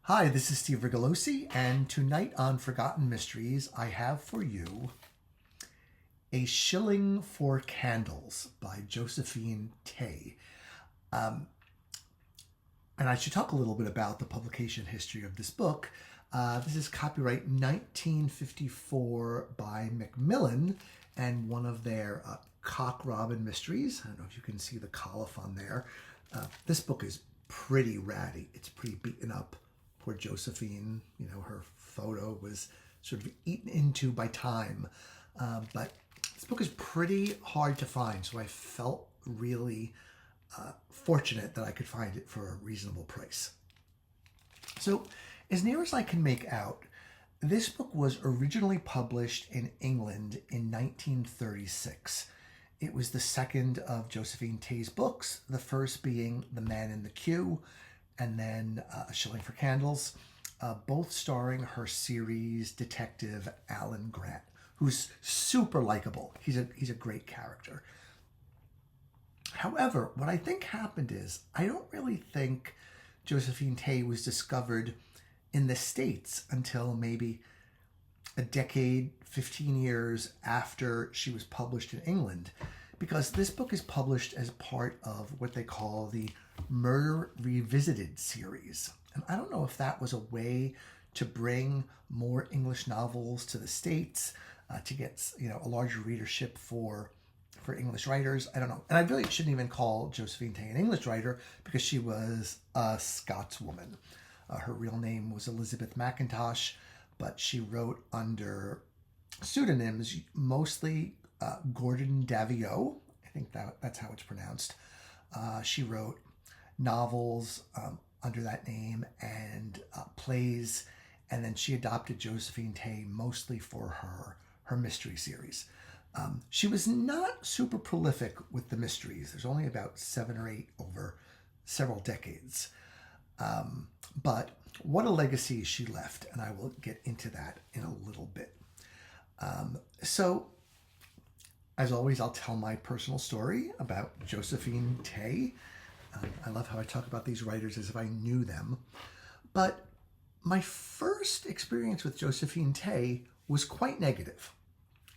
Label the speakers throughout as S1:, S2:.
S1: Hi, this is Steve Rigolosi, and tonight on Forgotten Mysteries, I have for you A Shilling for Candles by Josephine Tey. And I should talk a little bit about the publication history of this book. This is copyright 1954 by Macmillan and one of their Cock Robin mysteries. I don't know if you can see the colophon there. This book is pretty ratty. It's pretty beaten up. Poor Josephine, her photo was sort of eaten into by time. But this book is pretty hard to find, so I felt really fortunate that I could find it for a reasonable price. So, as near as I can make out, this book was originally published in England in 1936. It was the second of Josephine Tey's books, the first being The Man in the Queue, and then A Shilling for Candles, both starring her series detective Alan Grant, who's super likable. He's a great character. However, what I think happened is, I don't really think Josephine Tey was discovered in the States until maybe a decade, 15 years after she was published in England, because this book is published as part of what they call the Murder Revisited series. And I don't know if that was a way to bring more English novels to the States, to get a larger readership for English writers. I don't know. And I really shouldn't even call Josephine Tey an English writer, because she was a Scotswoman. Her real name was Elizabeth MacKintosh, but she wrote under pseudonyms, mostly Gordon Daviot. I think that's how it's pronounced. She wrote novels under that name and plays, and then she adopted Josephine Tey mostly for her mystery series. She was not super prolific with the mysteries. There's only about 7 or 8 over several decades. But what a legacy she left, and I will get into that in a little bit. So, as always, I'll tell my personal story about Josephine Tey. I love how I talk about these writers as if I knew them. But my first experience with Josephine Tey was quite negative.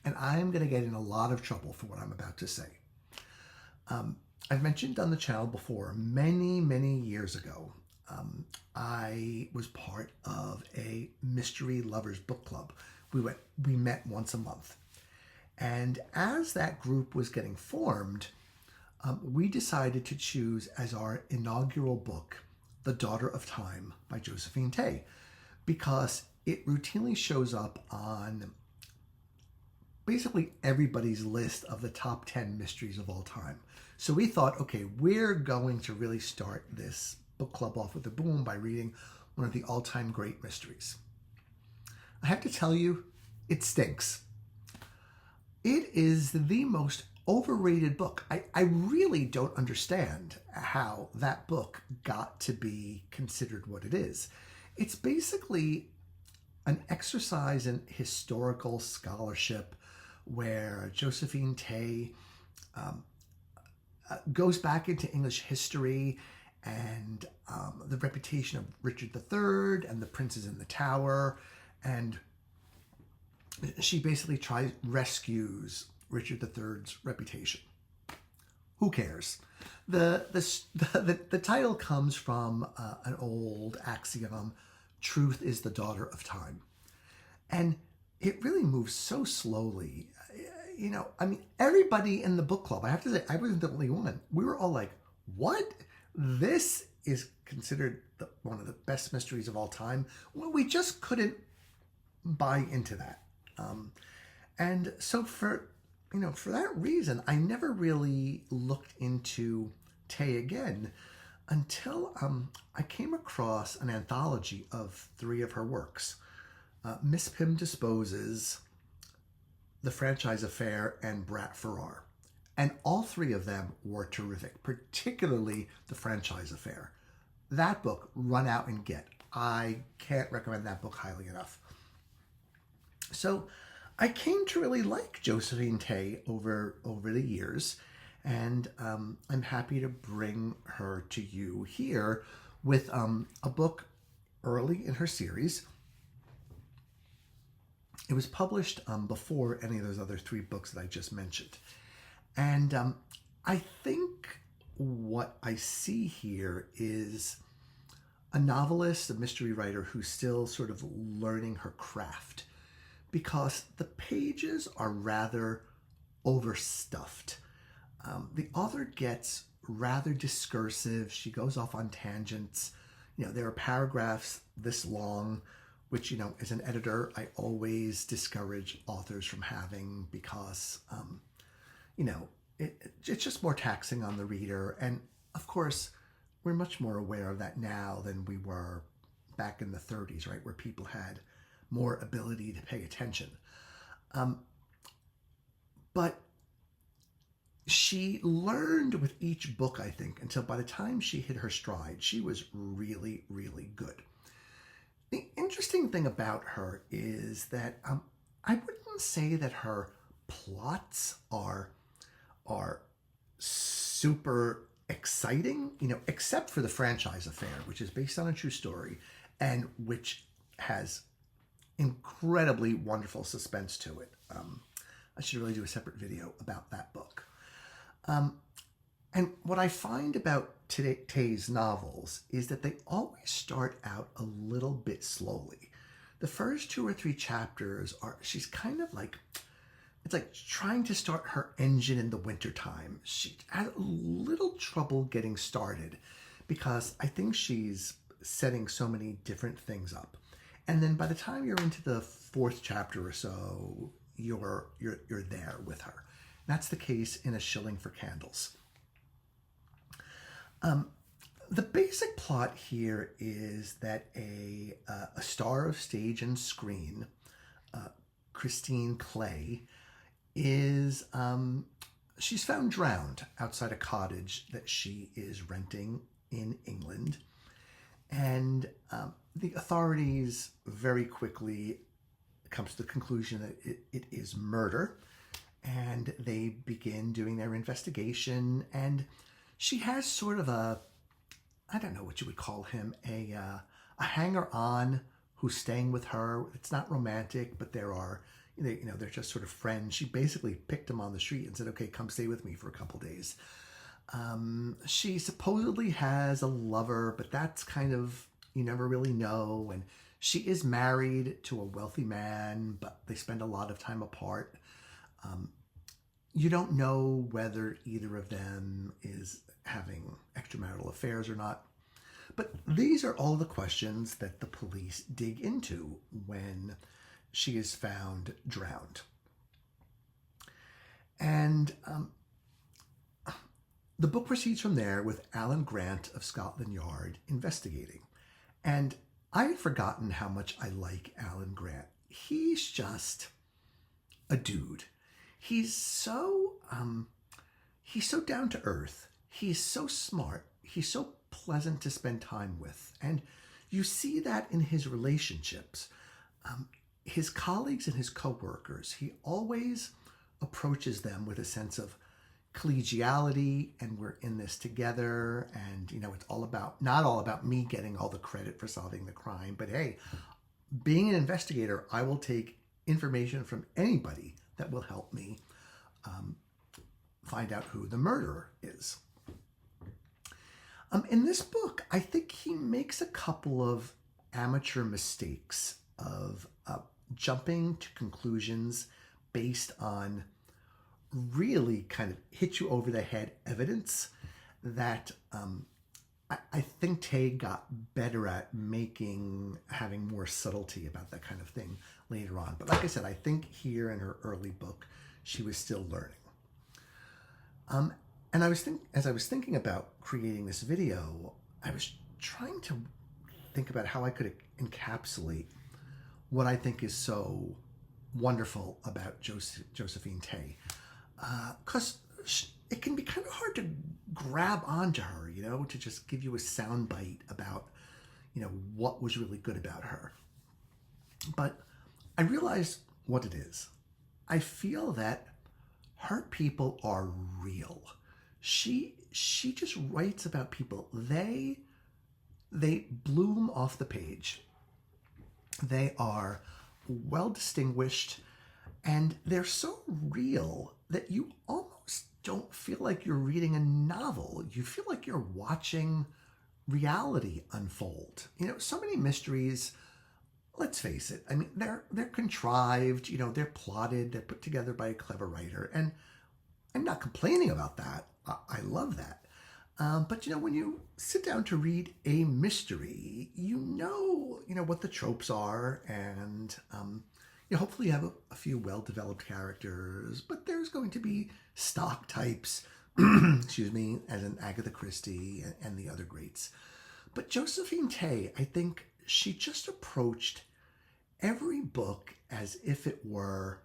S1: And I'm going to get in a lot of trouble for what I'm about to say. I've mentioned on the channel before, many, many years ago, I was part of a mystery lovers book club. We met once a month. And as that group was getting formed, we decided to choose as our inaugural book, The Daughter of Time by Josephine Tey, because it routinely shows up on basically everybody's list of the top 10 mysteries of all time. So we thought, okay, we're going to really start this book club off with a boom by reading one of the all-time great mysteries. I have to tell you, it stinks. It is the most overrated book. I really don't understand how that book got to be considered what it is. It's basically an exercise in historical scholarship where Josephine Tey goes back into English history and the reputation of Richard III and the princes in the Tower, and she basically rescues Richard III's reputation. Who cares? The title comes from an old axiom: truth is the daughter of time. And it really moves so slowly. Everybody in the book club, I have to say, I wasn't the only one. We were all like, what? This is considered one of the best mysteries of all time? Well, we just couldn't buy into that. And so for that reason, I never really looked into Tey again until I came across an anthology of 3 of her works: MISS PYM Disposes, The Franchise Affair, and Brat Farrar. And all 3 of them were terrific, particularly The Franchise Affair. That book, run out and get. I can't recommend that book highly enough. So I came to really like Josephine Tey over the years, and I'm happy to bring her to you here with a book early in her series. It was published before any of those other 3 books that I just mentioned. And I think what I see here is a novelist, a mystery writer who's still sort of learning her craft, because the pages are rather overstuffed. The author gets rather discursive. She goes off on tangents. There are paragraphs this long, which, as an editor, I always discourage authors from having, because, it's just more taxing on the reader. And of course, we're much more aware of that now than we were back in the 30s, right, where people had more ability to pay attention. But she learned with each book, I think, until by the time she hit her stride, she was really, really good. The interesting thing about her is that I wouldn't say that her plots are super exciting, except for the franchise affair, which is based on a true story and which has incredibly wonderful suspense to it. I should really do a separate video about that book. And what I find about Tey's novels is that they always start out a little bit slowly. The first 2 or 3 chapters she's kind of like, it's like trying to start her engine in the wintertime. She had a little trouble getting started because I think she's setting so many different things up. And then by the time you're into the 4th chapter or so, you're there with her. That's the case in A Shilling for Candles. The basic plot here is that a star of stage and screen, Christine Clay, is she's found drowned outside a cottage that she is renting in England. And the authorities very quickly come to the conclusion that it is murder. And they begin doing their investigation. And she has sort of I don't know what you would call him, a hanger-on who's staying with her. It's not romantic, but they're just sort of friends. She basically picked him on the street and said, okay, come stay with me for a couple days. She supposedly has a lover, but that's kind of, you never really know. And she is married to a wealthy man, but they spend a lot of time apart. You don't know whether either of them is having extramarital affairs or not. But these are all the questions that the police dig into when she is found drowned. And the book proceeds from there with Alan Grant of Scotland Yard investigating. And I had forgotten how much I like Alan Grant. He's just a dude. He's so down to earth. He's so smart. He's so pleasant to spend time with. And you see that in his relationships. His colleagues and his coworkers, he always approaches them with a sense of collegiality, and we're in this together. And, it's not all about me getting all the credit for solving the crime, but hey, being an investigator, I will take information from anybody that will help me find out who the murderer is. In this book, I think he makes a couple of amateur mistakes of jumping to conclusions based on really kind of hit you over the head evidence that I think Tey got better at having more subtlety about that kind of thing later on. But like I said, I think here in her early book, she was still learning. And as I was thinking about creating this video, I was trying to think about how I could encapsulate what I think is so wonderful about Josephine Tey. Because it can be kind of hard to grab onto her, to just give you a soundbite about, what was really good about her. But I realized what it is. I feel that her people are real. She just writes about people. They They bloom off the page. They are well distinguished, and they're so real that you almost don't feel like you're reading a novel. You feel like you're watching reality unfold. So many mysteries, let's face it, I mean, they're contrived, they're plotted, they're put together by a clever writer, and I'm not complaining about that. I love that. But when you sit down to read a mystery, you know what the tropes are, and hopefully you have a few well-developed characters, but there's going to be stock types, excuse me, as in Agatha Christie and the other greats. But Josephine Tey, I think she just approached every book as if it were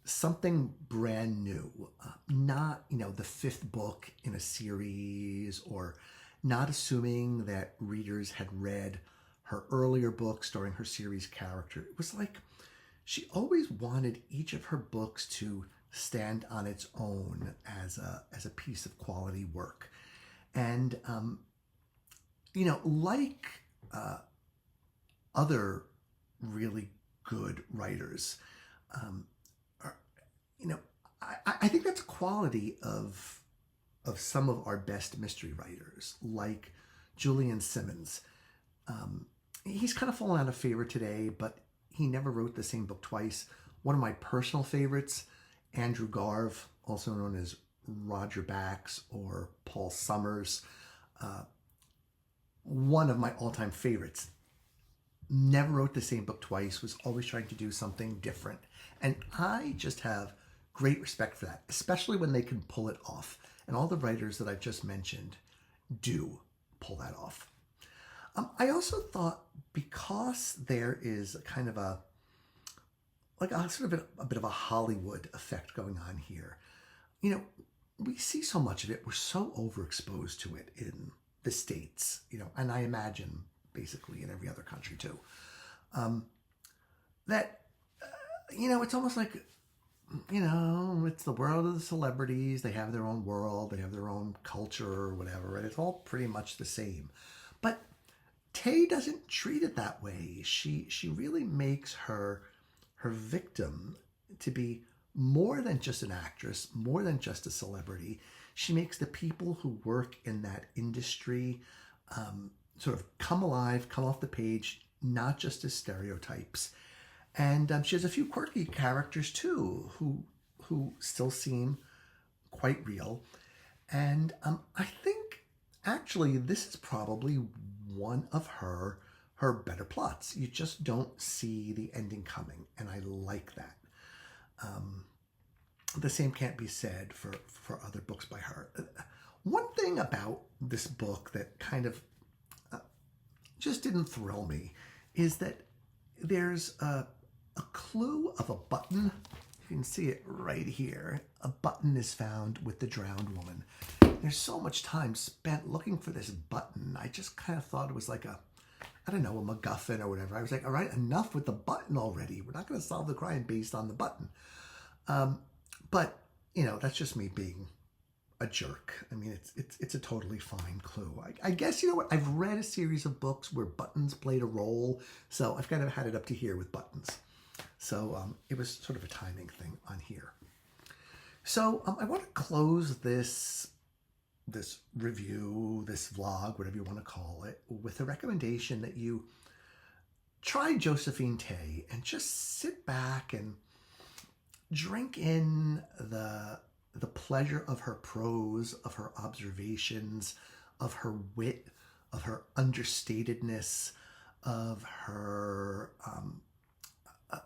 S1: something brand new, not, the fifth book in a series, or not assuming that readers had read her earlier books starring her series character. It was like she always wanted each of her books to stand on its own as a piece of quality work. And, like other really good writers, I think that's a quality of some of our best mystery writers, like Julian Simmons. He's kind of fallen out of favor today, but he never wrote the same book twice. One of my personal favorites, Andrew Garve, also known as Roger Bax or Paul Summers, one of my all-time favorites. Never wrote the same book twice, was always trying to do something different. And I just have great respect for that, especially when they can pull it off. And all the writers that I've just mentioned do pull that off. I also thought, because there is a kind of a bit of a Hollywood effect going on here, we see so much of it. We're so overexposed to it in the States, and I imagine basically in every other country too, that, it's almost like, it's the world of the celebrities. They have their own world. They have their own culture or whatever, right? It's all pretty much the same. But Tey doesn't treat it that way. She really makes her victim to be more than just an actress, more than just a celebrity. She makes the people who work in that industry sort of come alive, come off the page, not just as stereotypes. And she has a few quirky characters too, who still seem quite real. And I think actually this is probably one of her better plots. You just don't see the ending coming, and I like that. The same can't be said for other books by her. One thing about this book that kind of just didn't thrill me is that there's a clue of a button. You can see it right here. A button is found with the drowned woman. There's so much time spent looking for this button. I just kind of thought it was like a MacGuffin or whatever. I was like, all right, enough with the button already. We're not going to solve the crime based on the button. But, that's just me being a jerk. I mean, it's a totally fine clue. I guess, I've read a series of books where buttons played a role, so I've kind of had it up to here with buttons. So it was sort of a timing thing on here. So I want to close this review, this vlog, whatever you want to call it, with a recommendation that you try Josephine Tey and just sit back and drink in the pleasure of her prose, of her observations, of her wit, of her understatedness, of her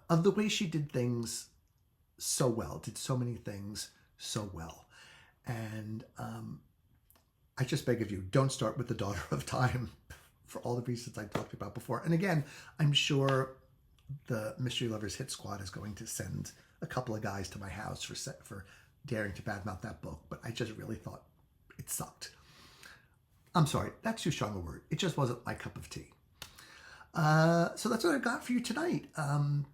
S1: of the way she did things so well, did so many things so well. And I just beg of you, don't start with The Daughter of Time for all the reasons I talked about before. And again, I'm sure the Mystery Lovers Hit Squad is going to send a couple of guys to my house for daring to badmouth that book, but I just really thought it sucked. I'm sorry, that's too strong a word. It just wasn't my cup of tea. So that's what I've got for you tonight.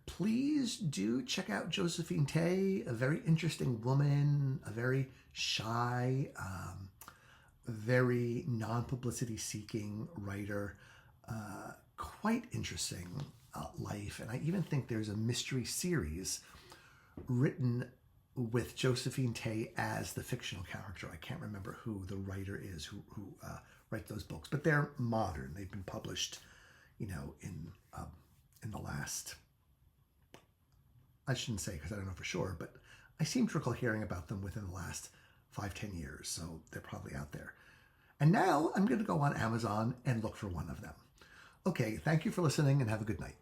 S1: Please do check out Josephine Tey, a very interesting woman, a very shy, very non-publicity seeking writer. Quite interesting life. And I even think there's a mystery series written with Josephine Tey as the fictional character. I can't remember who the writer is who write those books, but they're modern. They've been published, in the last, I shouldn't say because I don't know for sure, but I seem to recall hearing about them within the last 5-10 years, so they're probably out there. And now I'm going to go on Amazon and look for one of them. Okay, thank you for listening and have a good night.